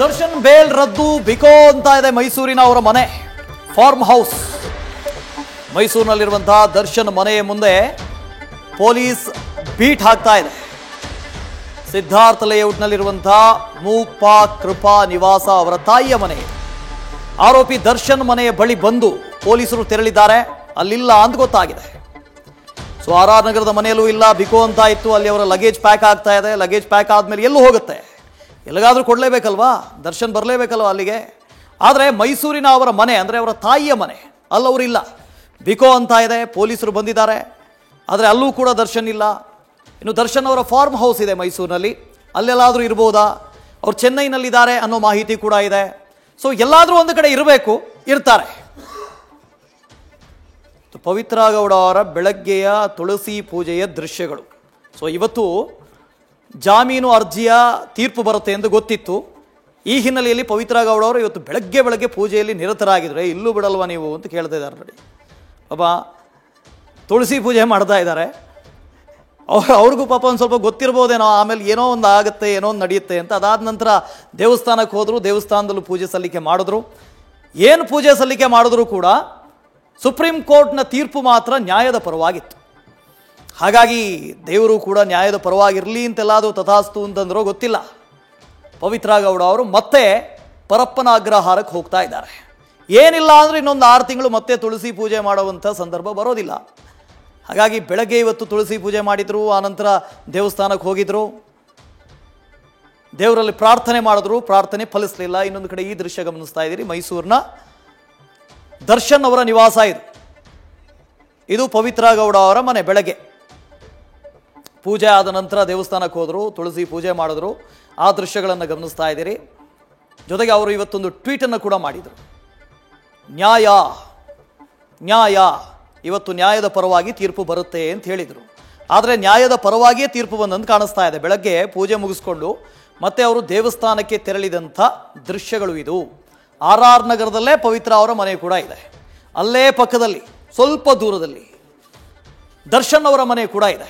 Darshan bale ರದ್ದು ಬಿಕೋ ಅಂತ ಇದೆ ಮೈಸೂರಿನ ಅವರ ಮನೆ ಫಾರ್ಮ್ ಹೌಸ್. ಮೈಸೂರಿನಲ್ಲಿರುವಂತಹ ದರ್ಶನ್ ಮನೆಯ ಮುಂದೆ ಪೊಲೀಸ್ ಬೀಟ್ ಹಾಕ್ತಾ ಇದೆ. ಸಿದ್ಧಾರ್ಥ ಲೇಔಟ್ನಲ್ಲಿರುವಂತಹ ಮೂಪಾ ಕೃಪಾ ನಿವಾಸ ಅವರ ತಾಯಿಯ ಮನೆ. ಆರೋಪಿ ದರ್ಶನ್ ಮನೆಯ ಬಳಿ ಬಂದು ಪೊಲೀಸರು ತೆರಳಿದ್ದಾರೆ. ಅಲ್ಲಿಲ್ಲ ಅಂತ ಗೊತ್ತಾಗಿದೆ. ಸೊ RR ನಗರದ ಮನೆಯಲ್ಲೂ ಇಲ್ಲ, ಬಿಕೋ ಅಂತ ಇತ್ತು. ಅಲ್ಲಿ ಅವರ ಲಗೇಜ್ ಪ್ಯಾಕ್ ಆಗ್ತಾ ಇದೆ. ಲಗೇಜ್ ಪ್ಯಾಕ್ ಆದ್ಮೇಲೆ ಎಲ್ಲೂ ಹೋಗುತ್ತೆ, ಎಲ್ಲಿಗಾದ್ರೂ ಕೊಡಲೇಬೇಕಲ್ವಾ, ದರ್ಶನ್ ಬರಲೇಬೇಕಲ್ವಾ ಅಲ್ಲಿಗೆ. ಆದರೆ ಮೈಸೂರಿನ ಅವರ ಮನೆ ಅಂದರೆ ಅವರ ತಾಯಿಯ ಮನೆ, ಅಲ್ಲವರಿಲ್ಲ, ಬಿಕೋ ಅಂತ ಇದೆ. ಪೊಲೀಸರು ಬಂದಿದ್ದಾರೆ, ಆದರೆ ಅಲ್ಲೂ ಕೂಡ ದರ್ಶನ್ ಇಲ್ಲ. ಇನ್ನು ದರ್ಶನ್ ಅವರ ಫಾರ್ಮ್ ಹೌಸ್ ಇದೆ ಮೈಸೂರಿನಲ್ಲಿ, ಅಲ್ಲೆಲ್ಲಾದರೂ ಇರ್ಬೋದಾ, ಅವ್ರು ಚೆನ್ನೈನಲ್ಲಿದ್ದಾರೆ ಅನ್ನೋ ಮಾಹಿತಿ ಕೂಡ ಇದೆ. ಸೊ ಎಲ್ಲಾದರೂ ಒಂದು ಕಡೆ ಇರಬೇಕು, ಇರ್ತಾರೆ. ಪವಿತ್ರ ಗೌಡ ಅವರ ಬೆಳಗ್ಗೆಯ ತುಳಸಿ ಪೂಜೆಯ ದೃಶ್ಯಗಳು. ಸೊ ಇವತ್ತು ಜಾಮೀನು ಅರ್ಜಿಯ ತೀರ್ಪು ಬರುತ್ತೆ ಎಂದು ಗೊತ್ತಿತ್ತು. ಈ ಹಿನ್ನೆಲೆಯಲ್ಲಿ ಪವಿತ್ರ ಗೌಡ ಅವರು ಇವತ್ತು ಬೆಳಗ್ಗೆ ಪೂಜೆಯಲ್ಲಿ ನಿರತರಾಗಿದ್ದಾರೆ. ಇಲ್ಲೂ ಬಿಡಲ್ವಾ ನೀವು ಅಂತ ಕೇಳ್ತಾ ಇದ್ದಾರೆ ನೋಡಿ. ಪಾಪ ತುಳಸಿ ಪೂಜೆ ಮಾಡ್ತಾ ಇದ್ದಾರೆ. ಅವ್ರಿಗೂ ಪಾಪ ಒಂದು ಸ್ವಲ್ಪ ಗೊತ್ತಿರ್ಬೋದೇನೋ, ಆಮೇಲೆ ಏನೋ ಒಂದು ಆಗುತ್ತೆ, ಏನೋ ಒಂದು ನಡೆಯುತ್ತೆ ಅಂತ. ಅದಾದ ನಂತರ ದೇವಸ್ಥಾನಕ್ಕೆ ಹೋದರು, ದೇವಸ್ಥಾನದಲ್ಲೂ ಪೂಜೆ ಸಲ್ಲಿಕೆ ಮಾಡಿದ್ರು. ಏನು ಪೂಜೆ ಸಲ್ಲಿಕೆ ಮಾಡಿದ್ರು ಕೂಡ ಸುಪ್ರೀಂ ಕೋರ್ಟ್ನ ತೀರ್ಪು ಮಾತ್ರ ನ್ಯಾಯದ ಪರವಾಗಿತ್ತು. ಹಾಗಾಗಿ ದೇವರು ಕೂಡ ನ್ಯಾಯದ ಪರವಾಗಿರಲಿ ಅಂತೆಲ್ಲಾದರೂ ತಥಾಸ್ತು ಅಂತಂದ್ರೋ ಗೊತ್ತಿಲ್ಲ. ಪವಿತ್ರ ಗೌಡ ಅವರು ಮತ್ತೆ ಪರಪ್ಪನ ಅಗ್ರಹಾರಕ್ಕೆ ಹೋಗ್ತಾ ಇದ್ದಾರೆ. ಏನಿಲ್ಲ ಅಂದರೆ ಇನ್ನೊಂದು 6 ತಿಂಗಳು ಮತ್ತೆ ತುಳಸಿ ಪೂಜೆ ಮಾಡುವಂಥ ಸಂದರ್ಭ ಬರೋದಿಲ್ಲ. ಹಾಗಾಗಿ ಬೆಳಗ್ಗೆ ಇವತ್ತು ತುಳಸಿ ಪೂಜೆ ಮಾಡಿದರು, ಆನಂತರ ದೇವಸ್ಥಾನಕ್ಕೆ ಹೋಗಿದ್ರು, ದೇವರಲ್ಲಿ ಪ್ರಾರ್ಥನೆ ಮಾಡಿದ್ರು, ಪ್ರಾರ್ಥನೆ ಫಲಿಸಲಿಲ್ಲ. ಇನ್ನೊಂದು ಕಡೆ ಈ ದೃಶ್ಯ ಗಮನಿಸ್ತಾ ಇದ್ದೀರಿ, ಮೈಸೂರಿನ ದರ್ಶನ್ ಅವರ ನಿವಾಸ ಇದು ಪವಿತ್ರ ಗೌಡ ಅವರ ಮನೆ. ಬೆಳಗ್ಗೆ ಪೂಜೆ ಆದ ನಂತರ ದೇವಸ್ಥಾನಕ್ಕೆ ಹೋದರು, ತುಳಸಿ ಪೂಜೆ ಮಾಡಿದ್ರು, ಆ ದೃಶ್ಯಗಳನ್ನು ಗಮನಿಸ್ತಾ ಇದ್ದೀರಿ. ಜೊತೆಗೆ ಅವರು ಇವತ್ತೊಂದು ಟ್ವೀಟನ್ನು ಕೂಡ ಮಾಡಿದರು. ನ್ಯಾಯ ಇವತ್ತು ನ್ಯಾಯದ ಪರವಾಗಿ ತೀರ್ಪು ಬರುತ್ತೆ ಅಂತ ಹೇಳಿದರು. ಆದರೆ ನ್ಯಾಯದ ಪರವಾಗಿಯೇ ತೀರ್ಪು ಬಂದಂತ ಕಾಣಿಸ್ತಾ ಇದೆ. ಬೆಳಗ್ಗೆ ಪೂಜೆ ಮುಗಿಸ್ಕೊಂಡು ಮತ್ತೆ ಅವರು ದೇವಸ್ಥಾನಕ್ಕೆ ತೆರಳಿದಂಥ ದೃಶ್ಯಗಳು ಇದು. RR ನಗರದಲ್ಲೇ ಪವಿತ್ರ ಅವರ ಮನೆ ಕೂಡ ಇದೆ. ಅಲ್ಲೇ ಪಕ್ಕದಲ್ಲಿ ಸ್ವಲ್ಪ ದೂರದಲ್ಲಿ ದರ್ಶನ್ ಅವರ ಮನೆ ಕೂಡ ಇದೆ.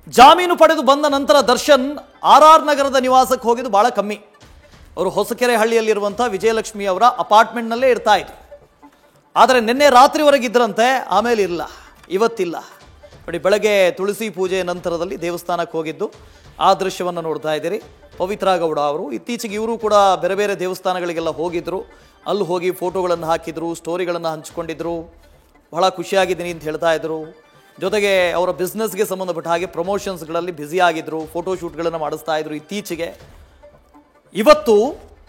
ಜಾಮೀನು ಪಡೆದು ಬಂದ ನಂತರ ದರ್ಶನ್ RR ನಗರದ ನಿವಾಸಕ್ಕೆ ಹೋಗಿದ್ದು ಬಹಳ ಕಮ್ಮಿ. ಅವರು ಹೊಸಕೆರೆ ಹಳ್ಳಿಯಲ್ಲಿರುವಂಥ ವಿಜಯಲಕ್ಷ್ಮಿ ಅವರ ಅಪಾರ್ಟ್ಮೆಂಟ್ನಲ್ಲೇ ಇರ್ತಾ ಇದ್ರು. ಆದರೆ ನಿನ್ನೆ ರಾತ್ರಿವರೆಗಿದ್ದರಂತೆ, ಆಮೇಲೆ ಇಲ್ಲ, ಇವತ್ತಿಲ್ಲ ನೋಡಿ. ಬೆಳಗ್ಗೆ ತುಳಸಿ ಪೂಜೆ ನಂತರದಲ್ಲಿ ದೇವಸ್ಥಾನಕ್ಕೆ ಹೋಗಿದ್ದು ಆ ದೃಶ್ಯವನ್ನು ನೋಡ್ತಾ ಇದ್ದೀರಿ. ಪವಿತ್ರ ಗೌಡ ಅವರು ಇತ್ತೀಚೆಗೆ ಇವರು ಕೂಡ ಬೇರೆ ಬೇರೆ ದೇವಸ್ಥಾನಗಳಿಗೆಲ್ಲ ಹೋಗಿದ್ರು. ಅಲ್ಲಿ ಹೋಗಿ ಫೋಟೋಗಳನ್ನು ಹಾಕಿದ್ರು, ಸ್ಟೋರಿಗಳನ್ನು ಹಂಚಿಕೊಂಡಿದ್ರು, ಬಹಳ ಖುಷಿಯಾಗಿದ್ದೀನಿ ಅಂತ ಹೇಳ್ತಾ ಇದ್ರು. ಜೊತೆಗೆ ಅವರ ಬಿಸ್ನೆಸ್ಗೆ ಸಂಬಂಧಪಟ್ಟ ಹಾಗೆ ಪ್ರಮೋಷನ್ಸ್ಗಳಲ್ಲಿ ಬ್ಯುಸಿ ಆಗಿದ್ರು, ಫೋಟೋಶೂಟ್ಗಳನ್ನು ಮಾಡಿಸ್ತಾ ಇದ್ರು. ಇತ್ತೀಚೆಗೆ ಇವತ್ತು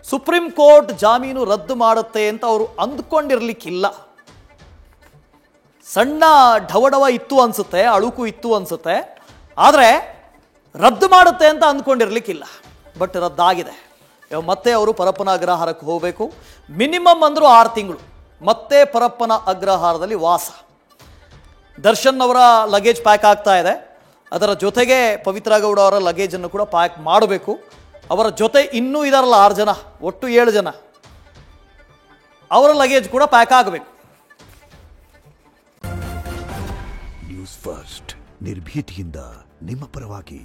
ಸುಪ್ರೀಂ ಕೋರ್ಟ್ ಜಾಮೀನು ರದ್ದು ಮಾಡುತ್ತೆ ಅಂತ ಅವರು ಅಂದ್ಕೊಂಡಿರ್ಲಿಕ್ಕಿಲ್ಲ. ಸಣ್ಣ ಢವಢವ ಇತ್ತು ಅನ್ಸುತ್ತೆ, ಅಳುಕು ಇತ್ತು ಅನ್ಸುತ್ತೆ, ಆದರೆ ರದ್ದು ಮಾಡುತ್ತೆ ಅಂತ ಅಂದ್ಕೊಂಡಿರ್ಲಿಕ್ಕಿಲ್ಲ. ಬಟ್ ರದ್ದಾಗಿದೆ. ಮತ್ತೆ ಅವರು ಪರಪ್ಪನ ಅಗ್ರಹಾರಕ್ಕೆ ಹೋಗಬೇಕು. ಮಿನಿಮಮ್ ಅಂದರೂ 6 ತಿಂಗಳು ಮತ್ತೆ ಪರಪ್ಪನ ಅಗ್ರಹಾರದಲ್ಲಿ ವಾಸ. ದರ್ಶನ್ ಅವರ ಲಗೇಜ್ ಪ್ಯಾಕ್ ಆಗ್ತಾ ಇದೆ. ಅದರ ಜೊತೆಗೆ ಪವಿತ್ರ ಗೌಡ ಅವರ ಲಗೇಜನ್ನು ಕೂಡ ಪ್ಯಾಕ್ ಮಾಡಬೇಕು. ಅವರ ಜೊತೆ ಇನ್ನೂ ಇದಾರಲ್ಲ 6 ಜನ, ಒಟ್ಟು 7 ಜನ, ಅವರ ಲಗೇಜ್ ಕೂಡ ಪ್ಯಾಕ್ ಆಗಬೇಕು. ನ್ಯೂಸ್ ಫಸ್ಟ್ ನಿರ್ಭೀತಿಯಿಂದ ನಿಮ್ಮ ಪರವಾಗಿ.